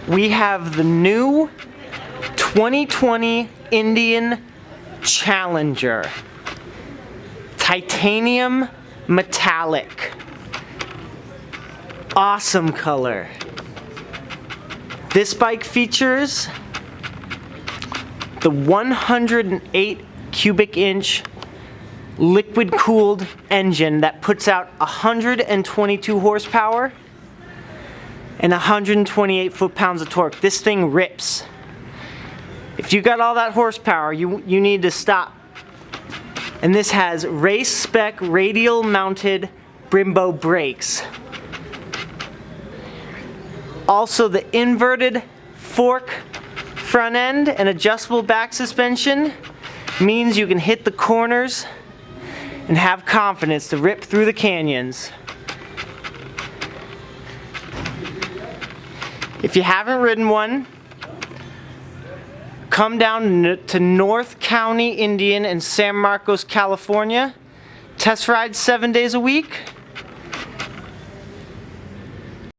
we have the new 2020 Indian Challenger. Titanium metallic. Awesome color. This bike features the 108 cubic inch liquid cooled engine that puts out 122 horsepower and 128 foot-pounds of torque. This thing rips. If you got all that horsepower, you need to stop. And this has race spec radial mounted Brembo brakes. Also the inverted fork front end and adjustable back suspension means you can hit the corners and have confidence to rip through the canyons. If you haven't ridden one, come down to North County Indian in San Marcos, California. Test ride 7 days a week.